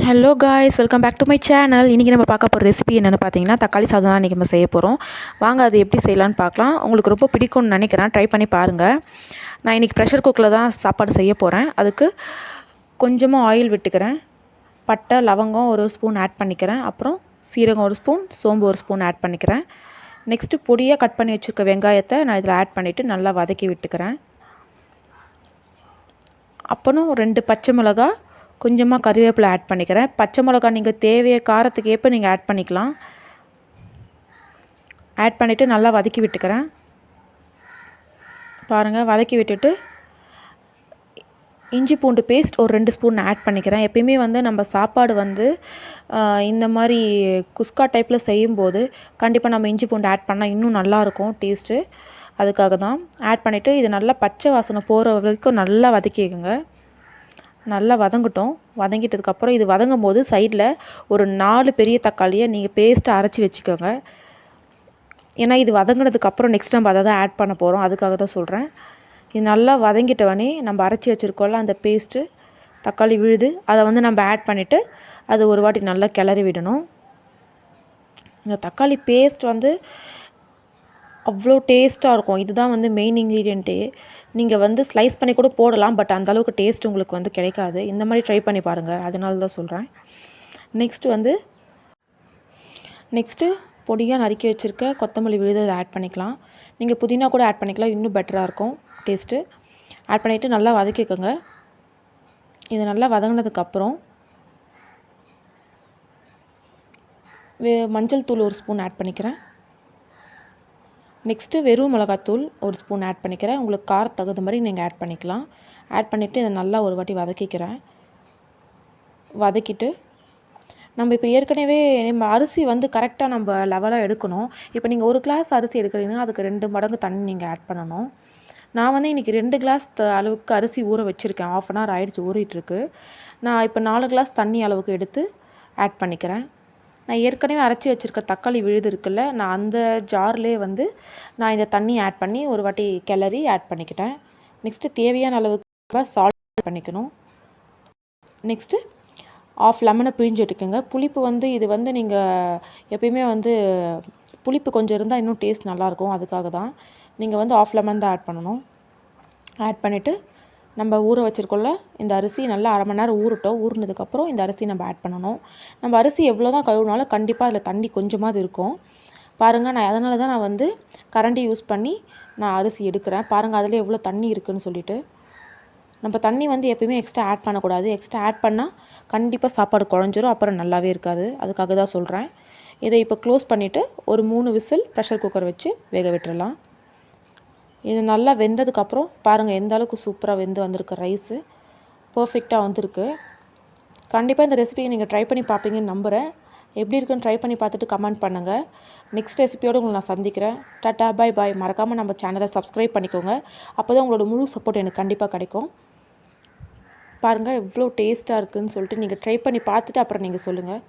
Hello guys, welcome back to my channel. இன்றைக்கி நம்ம பார்க்க போகிற ரெசிபி என்னென்னு பார்த்தீங்கன்னா தக்காளி சாதம் தான் இன்றைக்கி நம்ம செய்ய போகிறோம். வாங்க அது எப்படி செய்யலான்னு பார்க்கலாம். உங்களுக்கு ரொம்ப பிடிக்கும்னு நினைக்கிறேன், ட்ரை பண்ணி பாருங்கள். நான் இன்றைக்கி ப்ரெஷர் குக்கரில் தான் சாப்பாடு செய்ய போகிறேன். அதுக்கு கொஞ்சமாக ஆயில் விட்டுக்கிறேன். பட்டை லவங்கம் ஒரு ஸ்பூன் ஆட் பண்ணிக்கிறேன். அப்புறம் சீரகம் ஒரு ஸ்பூன், சோம்பு ஒரு ஸ்பூன் ஆட் பண்ணிக்கிறேன். நெக்ஸ்ட்டு பொடியாக கட் பண்ணி வச்சுருக்க வெங்காயத்தை நான் இதில் ஆட் பண்ணிவிட்டு நல்லா வதக்கி விட்டுக்கிறேன். அப்புறம் 2 பச்சை மிளகா, கொஞ்சமாக கறிவேப்பிலை ஆட் பண்ணிக்கிறேன். பச்சை மிளகா நீங்கள் தேவைய காரத்துக்கு ஏற்ப நீங்கள் ஆட் பண்ணிக்கலாம். ஆட் பண்ணிவிட்டு நல்லா வதக்கி விட்டுக்கிறேன். பாருங்கள், வதக்கி விட்டுட்டு இஞ்சி பூண்டு பேஸ்ட் ஒரு 2 ஸ்பூன் ஆட் பண்ணிக்கிறேன். எப்பயுமே நம்ம சாப்பாடு இந்த மாதிரி குஸ்கா டைப்பில் செய்யும்போது கண்டிப்பாக நம்ம இஞ்சி பூண்டு ஆட் பண்ணால் இன்னும் நல்லாயிருக்கும் டேஸ்ட்டு. அதுக்காக தான் ஆட் பண்ணிவிட்டு இது நல்லா பச்சை வாசனை போகிற வரைக்கும் நல்லா வதக்கிக்கோங்க. நல்லா வதங்கட்டும். வதங்கிட்டதுக்கப்புறம் இது வதங்கும் போது சைடில் ஒரு 4 பெரிய தக்காளியை நீங்கள் பேஸ்ட்டை அரைச்சி வச்சுக்கோங்க. ஏன்னா இது வதங்கினதுக்கப்புறம் நெக்ஸ்ட் நம்ம அதை தான் ஆட் பண்ண போகிறோம். அதுக்காக தான் சொல்கிறேன். இது நல்லா வதங்கிட்டவனே நம்ம அரைச்சி வச்சுருக்கோம்ல அந்த பேஸ்ட்டு தக்காளி விழுது, அதை நம்ம ஆட் பண்ணிவிட்டு அது ஒரு வாட்டி நல்லா கிளறி விடணும். இந்த தக்காளி பேஸ்ட் அவ்வளோ டேஸ்ட்டாக இருக்கும். இதுதான் மெயின் இன்க்ரீடியண்ட்டே. நீங்கள் ஸ்லைஸ் பண்ணி கூட போடலாம், பட் அந்தளவுக்கு டேஸ்ட் உங்களுக்கு கிடைக்காது. இந்த மாதிரி ட்ரை பண்ணி பாருங்கள், அதனால தான் சொல்கிறேன். நெக்ஸ்ட்டு பொடியாக நறுக்கி வச்சுருக்க கொத்தமல்லி விழுது அதை ஆட் பண்ணிக்கலாம். நீங்கள் புதினா கூட ஆட் பண்ணிக்கலாம், இன்னும் பெட்டராக இருக்கும் டேஸ்ட்டு. ஆட் பண்ணிவிட்டு நல்லா வதக்கிக்கோங்க. இது நல்லா வதங்கினதுக்கப்புறம் மஞ்சள் தூள் ஒரு ஸ்பூன் ஆட் பண்ணிக்கிறேன். நெக்ஸ்ட்டு வெறும் மிளகாத்தூள் ஒரு ஸ்பூன் ஆட் பண்ணிக்கிறேன். உங்களுக்கு காரம் தகுந்த மாதிரி நீங்கள் ஆட் பண்ணிக்கலாம். ஆட் பண்ணிவிட்டு இதை நல்லா ஒரு வாட்டி வதக்கிக்கிறேன். வதக்கிட்டு நம்ம இப்போ ஏற்கனவே நம்ம அரிசி கரெக்டாக நம்ம லெவலாக எடுக்கணும். இப்போ நீங்கள் ஒரு கிளாஸ் அரிசி எடுக்கிறீங்கன்னா அதுக்கு 2 மடங்கு தண்ணி நீங்கள் ஆட் பண்ணணும். நான் இன்றைக்கி 2 கிளாஸ் அளவுக்கு அரிசி ஊற வச்சுருக்கேன். 1/2 hour ஆகிடுச்சு ஊறிட்டுருக்கு. நான் இப்போ 4 கிளாஸ் தண்ணி அளவுக்கு எடுத்து ஆட் பண்ணிக்கிறேன். நான் ஏற்கனவே அரைச்சி வச்சுருக்க தக்காளி விழுது இருக்குல்ல, நான் அந்த ஜார்லேயே நான் இந்த தண்ணி ஆட் பண்ணி ஒரு வாட்டி கிளறி ஆட் பண்ணிக்கிட்டேன். நெக்ஸ்ட்டு தேவையான அளவுக்கு சால்ட் பண்ணிக்கணும். நெக்ஸ்ட்டு ஆஃப் லெமனை பிழிஞ்சு விட்டுக்கோங்க. புளிப்பு இது நீங்கள் எப்பயுமே புளிப்பு கொஞ்சம் இருந்தால் இன்னும் டேஸ்ட் நல்லாயிருக்கும். அதுக்காக தான் நீங்கள் ஆஃப் லெமன் தான் ஆட் பண்ணணும். ஆட் பண்ணிவிட்டு நம்ம ஊற வச்சுருக்கோம்ல இந்த அரிசி நல்லா 1/2 மணி நேரம் ஊறட்டும். ஊறினதுக்கப்புறம் இந்த அரிசி நம்ம ஆட் பண்ணணும். நம்ம அரிசி எவ்வளோ தான் கழுவினாலும் கண்டிப்பாக அதில் தண்ணி கொஞ்சமாவது இருக்கும். பாருங்கள், அதனால தான் நான் கரண்டி யூஸ் பண்ணி நான் அரிசி எடுக்கிறேன். பாருங்கள் அதில் எவ்வளோ தண்ணி இருக்குதுன்னு சொல்லிட்டு. நம்ம தண்ணி எப்பயுமே எக்ஸ்ட்ரா ஆட் பண்ணக்கூடாது. எக்ஸ்ட்ரா ஆட் பண்ணால் கண்டிப்பாக சாப்பாடு குழஞ்சிரும், அப்புறம் நல்லாவே இருக்காது. அதுக்காக தான் சொல்கிறேன். இதை இப்போ க்ளோஸ் பண்ணிவிட்டு ஒரு 3 விசில் ப்ரெஷர் குக்கர் வச்சு வேக விட்டுறலாம். இது நல்லா வெந்ததுக்கப்புறம் பாருங்கள் எந்த அளவுக்கு சூப்பராக வெந்து வந்திருக்கு. ரைஸு பர்ஃபெக்டாக வந்திருக்கு. கண்டிப்பாக இந்த ரெசிபியை நீங்கள் ட்ரை பண்ணி பார்ப்பீங்கன்னு நம்புகிறேன். எப்படி இருக்குன்னு ட்ரை பண்ணி பார்த்துட்டு கமெண்ட் பண்ணுங்கள். நெக்ஸ்ட் ரெசிபியோடு உங்களை நான் சந்திக்கிறேன். டாட்டா, பாய் பாய். மறக்காமல் நம்ம சேனலை சப்ஸ்கிரைப் பண்ணிக்கோங்க. அப்போ தான் உங்களோட முழு சப்போர்ட் எனக்கு கண்டிப்பாக கிடைக்கும். பாருங்கள் எவ்வளோ டேஸ்ட்டாக இருக்குதுன்னு சொல்லிட்டு நீங்கள் ட்ரை பண்ணி பார்த்துட்டு அப்புறம் நீங்கள் சொல்லுங்கள்.